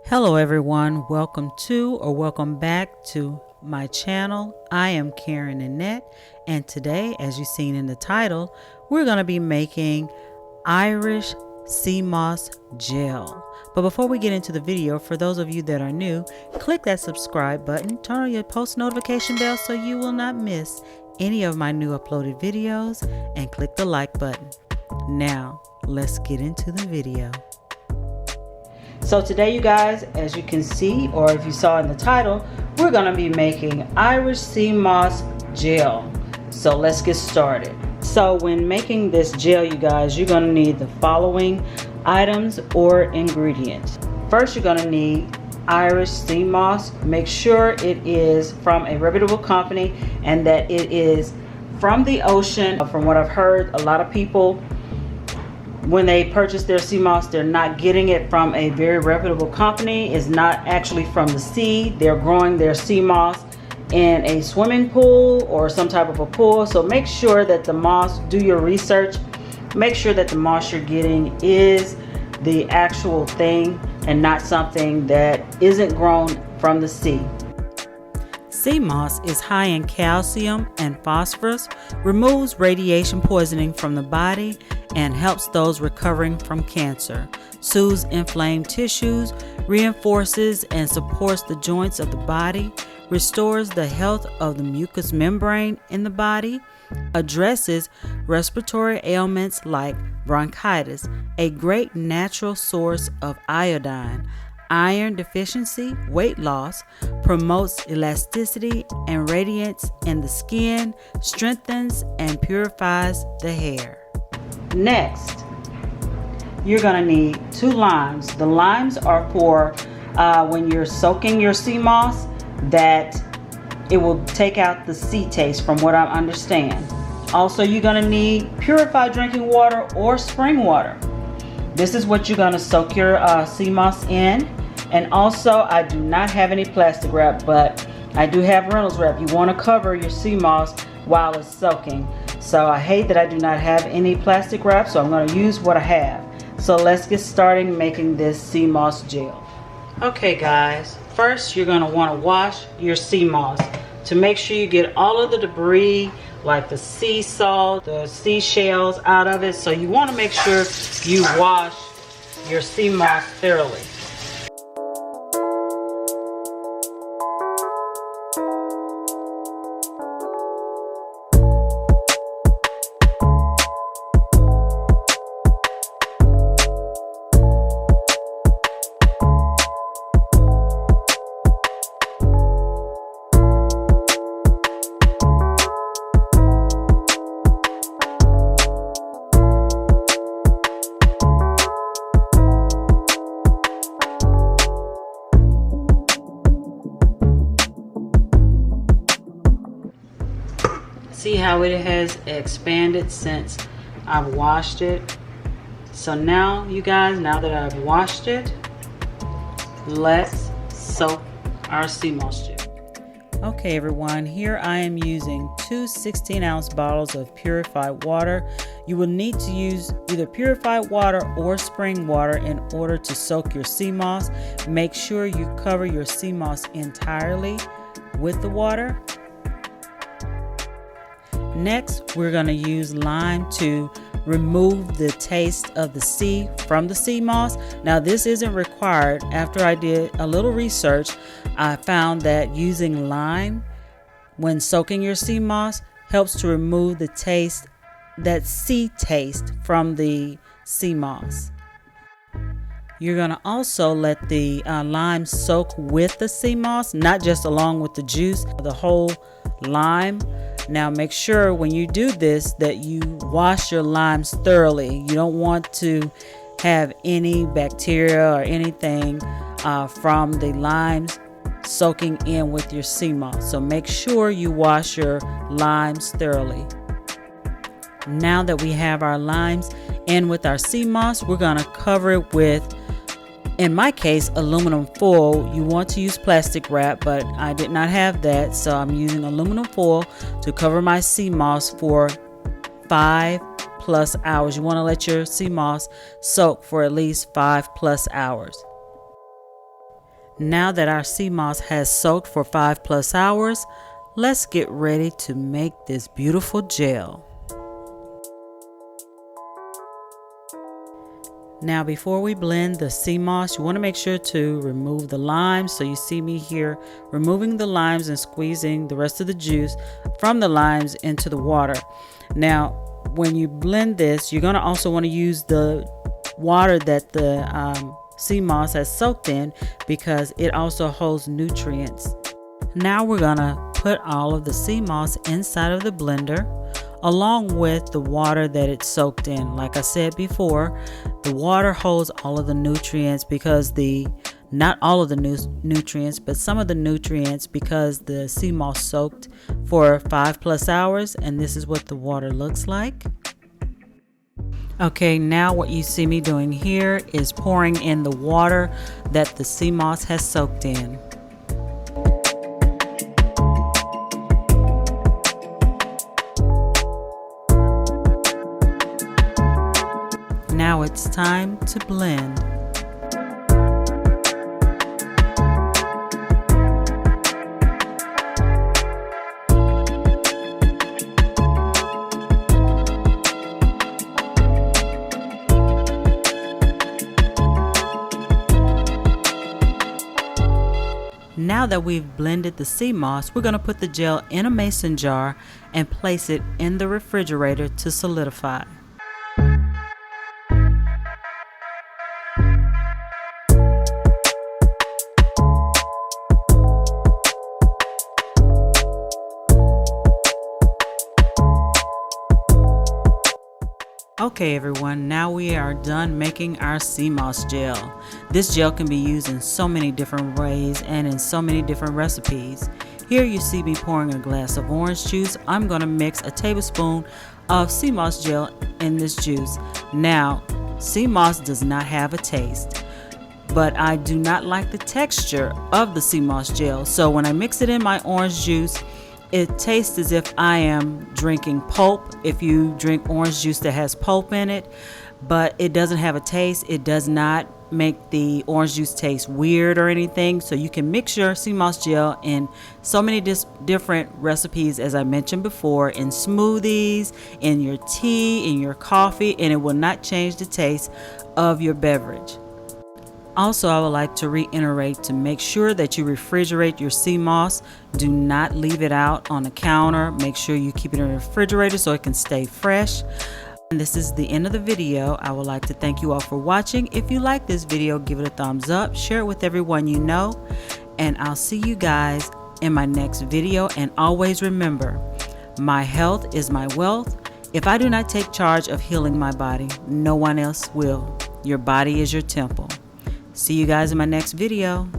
Hello everyone, welcome to or welcome back to my channel. I am Iamkarennanette, and today, as you've seen in the title, we're going to be making Irish sea moss gel. But before we get into the video, for those of you that are new, click that subscribe button, turn on your post notification bell so you will not miss any of my new uploaded videos, and click the like button. Now, let's get into the video. So today, you guys, as you can see, or if you saw in the title, we're going to be making Irish sea moss gel. So let's get started. So when making this gel, you guys, you're going to need the following items or ingredients. First, you're going to need Irish sea moss. Make sure it is from a reputable company and that it is from the ocean. From what I've heard, a lot of people, when they purchase their sea moss, they're not getting it from a very reputable company. It's not actually from the sea. They're growing their sea moss in a swimming pool or some type of a pool. So make sure that the moss, do your research. Make sure that the moss you're getting is the actual thing and not something that isn't grown from the sea. Sea moss is high in calcium and phosphorus, removes radiation poisoning from the body, and helps those recovering from cancer, soothes inflamed tissues, reinforces and supports the joints of the body, restores the health of the mucous membrane in the body, addresses respiratory ailments like bronchitis, a great natural source of iodine, iron deficiency, weight loss, promotes elasticity and radiance in the skin, strengthens and purifies the hair. Next, you're going to need 2 limes. The limes are for when you're soaking your sea moss, that it will take out the sea taste, from what I understand. Also, you're going to need purified drinking water or spring water. This is what you're going to soak your sea moss in. And also, I do not have any plastic wrap, but I do have Reynolds wrap. You want to cover your sea moss while it's soaking. So I hate that I do not have any plastic wrap, so I'm going to use what I have. So let's get started making this sea moss gel. Okay guys, first you're going to want to wash your sea moss to make sure you get all of the debris like the sea salt, the seashells out of it. So you want to make sure you wash your sea moss thoroughly. See how it has expanded since I've washed it. So now, you guys, now that I've washed it, let's soak our sea moss gel. Okay everyone, here I am using 2 16-ounce bottles of purified water. You will need to use either purified water or spring water in order to soak your sea moss. Make sure you cover your sea moss entirely with the water. Next, we're going to use lime to remove the taste of the sea from the sea moss. Now, this isn't required. After I did a little research, I found that using lime when soaking your sea moss helps to remove the taste, that sea taste, from the sea moss. You're going to also let the lime soak with the sea moss, not just along with the juice, the whole lime. Now make sure when you do this that you wash your limes thoroughly. You don't want to have any bacteria or anything from the limes soaking in with your sea moss. So make sure you wash your limes thoroughly. Now that we have our limes in with our sea moss, we're going to cover it with, in my case, aluminum foil. You want to use plastic wrap, but I did not have that, so I'm using aluminum foil to cover my sea moss for 5+ hours. You want to let your sea moss soak for at least 5+ hours. Now that our sea moss has soaked for 5+ hours, let's get ready to make this beautiful gel. Now before we blend the sea moss, you want to make sure to remove the limes. So you see me here removing the limes and squeezing the rest of the juice from the limes into the water. Now when you blend this, you're going to also want to use the water that the sea moss has soaked in, because it also holds nutrients. Now we're going to put all of the sea moss inside of the blender along with the water that it's soaked in. Like I said before, the water holds all of the nutrients, because not all of the nutrients, but some of the nutrients, because the sea moss soaked for 5+ hours, and this is what the water looks like. Okay, now what you see me doing here is pouring in the water that the sea moss has soaked in. Now it's time to blend. Now that we've blended the sea moss, we're going to put the gel in a mason jar and place it in the refrigerator to solidify. Okay everyone, now we are done making our sea moss gel. This gel can be used in so many different ways and in so many different recipes. Here you see me pouring a glass of orange juice. I'm going to mix a tablespoon of sea moss gel in this juice. Now, sea moss does not have a taste, but I do not like the texture of the sea moss gel. So when I mix it in my orange juice, it tastes as if I am drinking pulp, if you drink orange juice that has pulp in it, but it doesn't have a taste. It does not make the orange juice taste weird or anything. So you can mix your sea moss gel in so many different recipes, as I mentioned before, in smoothies, in your tea, in your coffee, and it will not change the taste of your beverage. Also, I would like to reiterate to make sure that you refrigerate your sea moss. Do not leave it out on the counter. Make sure you keep it in the refrigerator so it can stay fresh. And this is the end of the video. I would like to thank you all for watching. If you like this video, give it a thumbs up, share it with everyone you know, and I'll see you guys in my next video. And always remember, my health is my wealth. If I do not take charge of healing my body, no one else will. Your body is your temple. See you guys in my next video.